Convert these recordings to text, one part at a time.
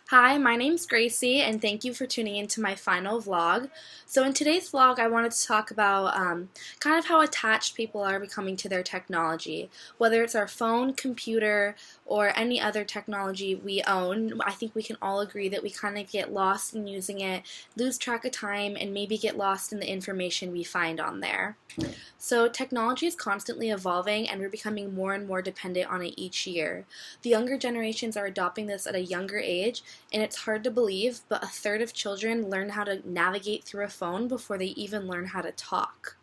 Hi, my name's Gracie, and thank you for tuning into my final vlog. So in today's vlog, I wanted to talk about kind of how attached people are becoming to their technology. Whether it's our phone, computer, or any other technology we own, I think we can all agree that we kind of get lost in using it, lose track of time, and maybe get lost in the information we find on there. So technology is constantly evolving, and we're becoming more and more dependent on it each year. The younger generations are adopting this at a younger age, and it's hard to believe, but a third of children learn how to navigate through a phone before they even learn how to talk.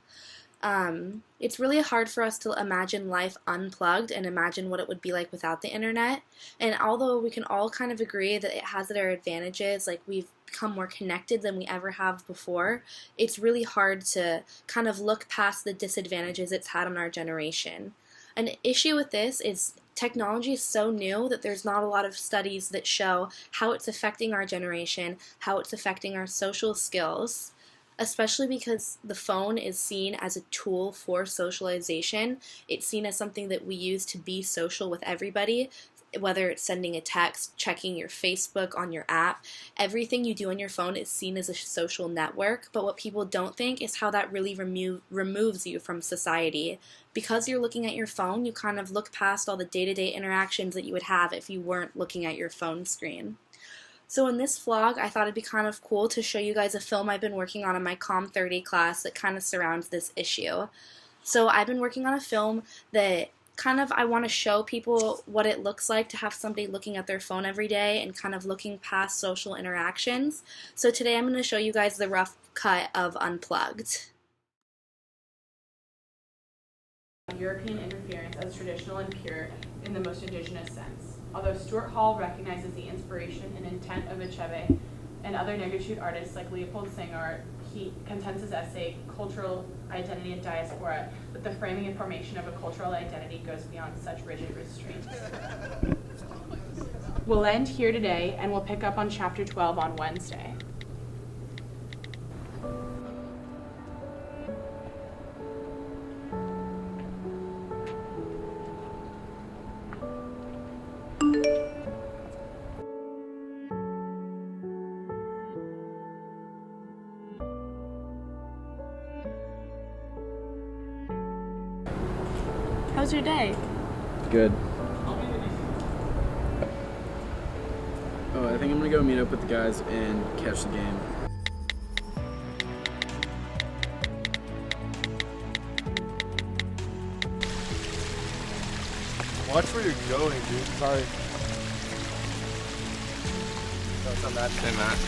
It's really hard for us to imagine life unplugged and imagine what it would be like without the internet. And although we can all kind of agree that it has their advantages, like we've become more connected than we ever have before, it's really hard to kind of look past the disadvantages it's had on our generation. An issue with this is technology is so new that there's not a lot of studies that show how it's affecting our generation, how it's affecting our social skills, especially because the phone is seen as a tool for socialization. It's seen as something that we use to be social with everybody, whether it's sending a text, checking your Facebook on your app. Everything you do on your phone is seen as a social network, but what people don't think is how that really removes you from society. Because you're looking at your phone, you kind of look past all the day-to-day interactions that you would have if you weren't looking at your phone screen. So in this vlog, I thought it'd be kind of cool to show you guys a film I've been working on in my Com 30 class that kind of surrounds this issue. So I've been working on a film that kind of I want to show people what it looks like to have somebody looking at their phone every day and kind of looking past social interactions. So today I'm going to show you guys the rough cut of Unplugged. European interference as traditional and pure in the most indigenous sense. Although Stuart Hall recognizes the inspiration and intent of Achebe and other negritude artists like Leopold Senghor, he contends his essay, Cultural Identity and Diaspora, that the framing and formation of a cultural identity goes beyond such rigid restraints. We'll end here today, and we'll pick up on Chapter 12 on Wednesday. How's your day? Good. Oh, I think I'm gonna go meet up with the guys and catch the game. Watch where you're going, dude. Sorry. That's on that. Hey, Matt.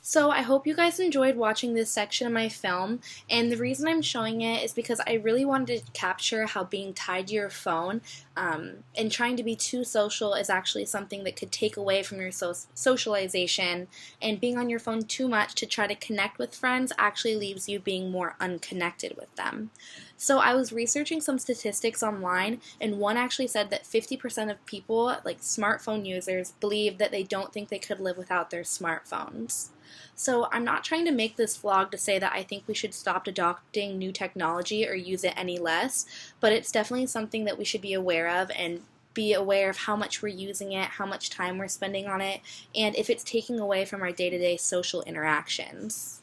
So I hope you guys enjoyed watching this section of my film, and the reason I'm showing it is because I really wanted to capture how being tied to your phone and trying to be too social is actually something that could take away from your socialization, and being on your phone too much to try to connect with friends actually leaves you being more unconnected with them. So I was researching some statistics online, and one actually said that 50% of people, like smartphone users, believe that they don't think they could live without their smartphones. So I'm not trying to make this vlog to say that I think we should stop adopting new technology or use it any less, but it's definitely something that we should be aware of and be aware of how much we're using it, how much time we're spending on it, and if it's taking away from our day-to-day social interactions.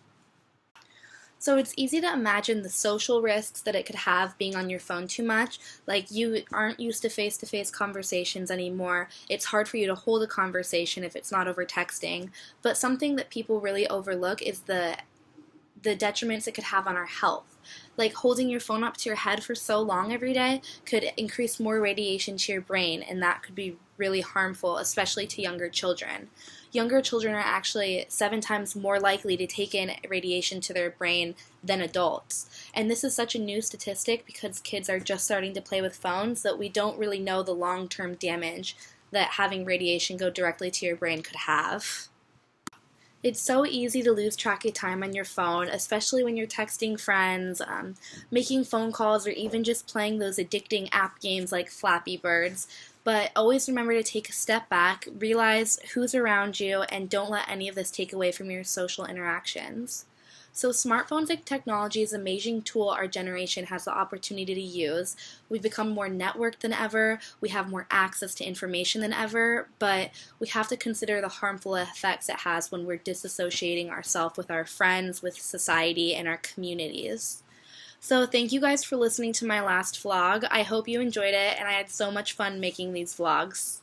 So it's easy to imagine the social risks that it could have being on your phone too much. Like, you aren't used to face-to-face conversations anymore. It's hard for you to hold a conversation if it's not over texting. But something that people really overlook is the detriments it could have on our health. Like, holding your phone up to your head for so long every day could increase more radiation to your brain, and that could be really harmful, especially to younger children. Younger children are actually 7 times more likely to take in radiation to their brain than adults. And this is such a new statistic because kids are just starting to play with phones that we don't really know the long-term damage that having radiation go directly to your brain could have. It's so easy to lose track of time on your phone, especially when you're texting friends, making phone calls, or even just playing those addicting app games like Flappy Birds. But always remember to take a step back, realize who's around you, and don't let any of this take away from your social interactions. So, smartphones and technology is an amazing tool our generation has the opportunity to use. We've become more networked than ever, we have more access to information than ever, but we have to consider the harmful effects it has when we're disassociating ourselves with our friends, with society, and our communities. So, thank you guys for listening to my last vlog. I hope you enjoyed it, and I had so much fun making these vlogs.